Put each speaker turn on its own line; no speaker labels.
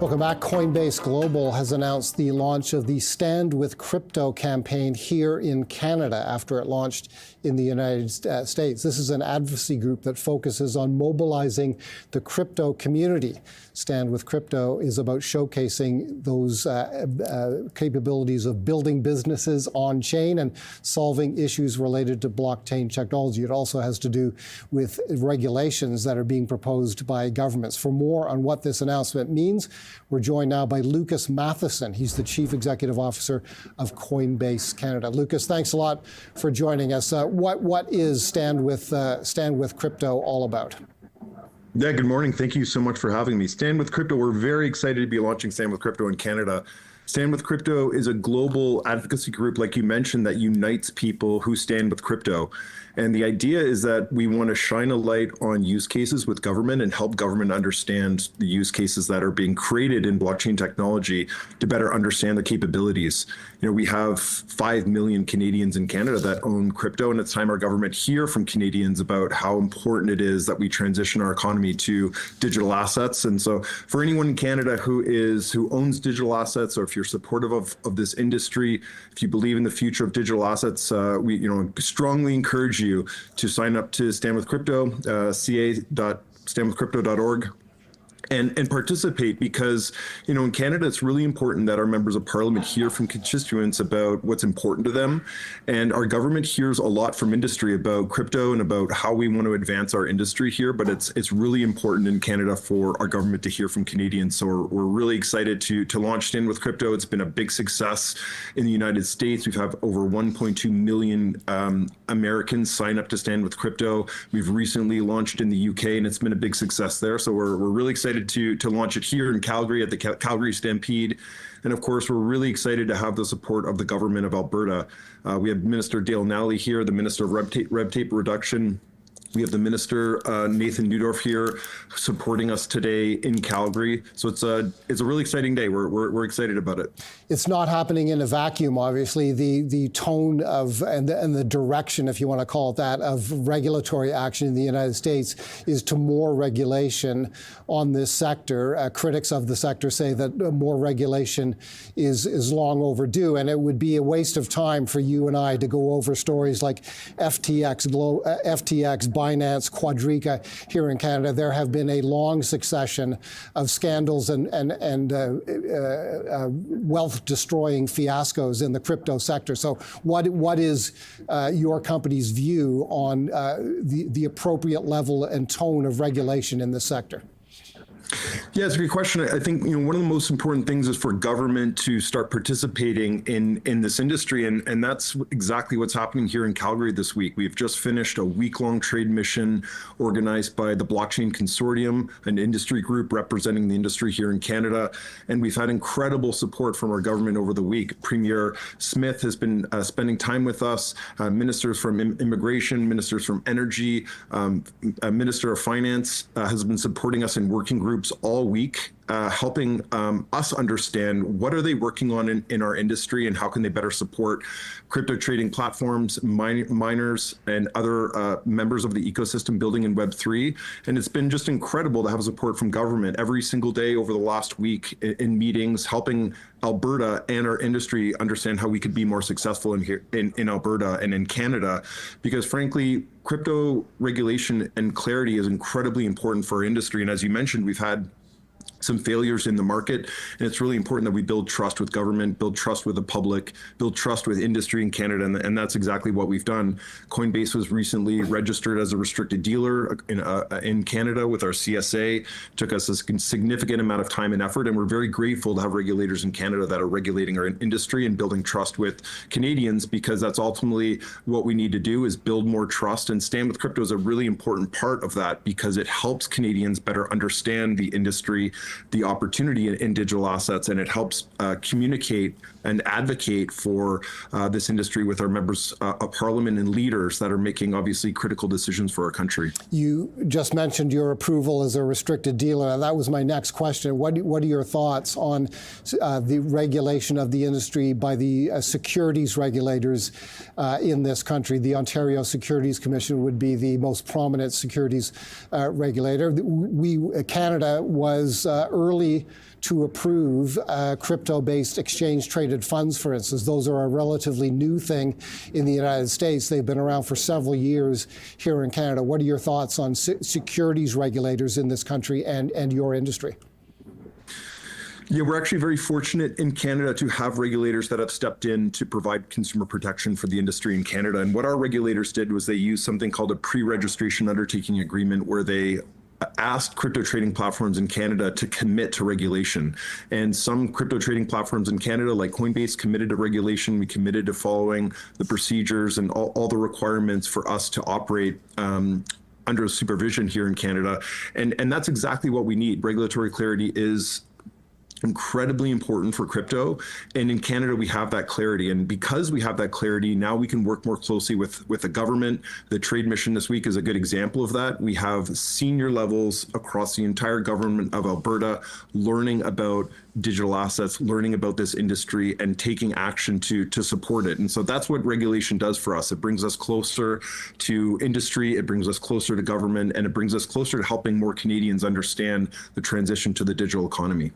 Welcome back. Coinbase Global has announced the launch of the Stand with Crypto campaign here in Canada after it launched in the United States. This is an advocacy group that focuses on mobilizing the crypto community. Stand with Crypto is about showcasing those capabilities of building businesses on chain and solving issues related to blockchain technology. It also has to do with regulations that are being proposed by governments. For more on what this announcement means, we're joined now by Lucas Matheson. He's the Chief Executive Officer of Coinbase Canada. Lucas, thanks a lot for joining us. What is Stand with Crypto all about?
Yeah, good morning. Thank you so much for having me. Stand with Crypto, we're very excited to be launching Stand with Crypto in Canada. Stand with Crypto is a global advocacy group, like you mentioned, that unites people who stand with crypto. And the idea is that we want to shine a light on use cases with government and help government understand the use cases that are being created in blockchain technology to better understand the capabilities. You know, we have 5 million Canadians in Canada that own crypto, and it's time our government hear from Canadians about how important it is that we transition our economy to digital assets. And so for anyone in Canada who owns digital assets, or if you're supportive of this industry, if you believe in the future of digital assets, we strongly encourage you to sign up to Stand with Crypto, ca.standwithcrypto.org. And participate, because, in Canada, it's really important that our members of parliament hear from constituents about what's important to them. And our government hears a lot from industry about crypto and about how we want to advance our industry here. But it's really important in Canada for our government to hear from Canadians. So we're really excited to launch Stand with Crypto. It's been a big success in the United States. We've had over 1.2 million Americans sign up to Stand with Crypto. We've recently launched in the UK, and it's been a big success there. So we're really excited to launch it here in Calgary at the Calgary Stampede. And of course, we're really excited to have the support of the government of Alberta. We have Minister Dale Nally here, the Minister of Red Tape Reduction. We have the Minister, Nathan Neudorf, here supporting us today in Calgary. So it's a really exciting day. We're excited about it.
It's not happening in a vacuum, obviously. The tone of and the direction, if you want to call it that, of regulatory action in the United States is to more regulation on this sector. Critics of the sector say that more regulation is long overdue, and it would be a waste of time for you and I to go over stories like FTX, Binance, Quadriga here in Canada. There have been a long succession of scandals and wealth-destroying fiascos in the crypto sector. So what is your company's view on the appropriate level and tone of regulation in this sector?
Yeah, it's a great question. I think one of the most important things is for government to start participating in this industry, and that's exactly what's happening here in Calgary this week. We've just finished a week-long trade mission organized by the Blockchain Consortium, an industry group representing the industry here in Canada, and we've had incredible support from our government over the week. Premier Smith has been spending time with us, ministers from immigration, ministers from energy, Minister of Finance has been supporting us in working groups all week, helping us understand what are they working on in our industry and how can they better support crypto trading platforms, miners, and other members of the ecosystem building in Web3. And it's been just incredible to have support from government every single day over the last week in meetings, helping Alberta and our industry understand how we could be more successful in Alberta and in Canada, because frankly, crypto regulation and clarity is incredibly important for our industry. And as you mentioned, we've had some failures in the market, and it's really important that we build trust with government, build trust with the public, build trust with industry in Canada, and that's exactly what we've done. Coinbase was recently registered as a restricted dealer in Canada with our CSA. It took us a significant amount of time and effort, and we're very grateful to have regulators in Canada that are regulating our industry and building trust with Canadians, because that's ultimately what we need to do, is build more trust. And Stand with Crypto is a really important part of that, because it helps Canadians better understand the industry, the opportunity in digital assets, and it helps communicate and advocate for this industry with our members of parliament and leaders that are making obviously critical decisions for our country.
You just mentioned your approval as a restricted dealer, and that was my next question. What are your thoughts on the regulation of the industry by the securities regulators in this country? The Ontario Securities Commission would be the most prominent securities regulator. Canada was early to approve crypto-based exchange-traded funds, for instance. Those are a relatively new thing in the United States. They've been around for several years here in Canada. What are your thoughts on securities regulators in this country and your industry?
Yeah, we're actually very fortunate in Canada to have regulators that have stepped in to provide consumer protection for the industry in Canada. And what our regulators did was they used something called a pre-registration undertaking agreement, where they asked crypto trading platforms in Canada to commit to regulation. And some crypto trading platforms in Canada, like Coinbase, committed to regulation. We committed to following the procedures and all the requirements for us to operate under supervision here in Canada. And that's exactly what we need. Regulatory clarity is incredibly important for crypto. And in Canada, we have that clarity. And because we have that clarity, now we can work more closely with the government. The trade mission this week is a good example of that. We have senior levels across the entire government of Alberta learning about digital assets, learning about this industry, and taking action to support it. And so that's what regulation does for us. It brings us closer to industry, it brings us closer to government, and it brings us closer to helping more Canadians understand the transition to the digital economy.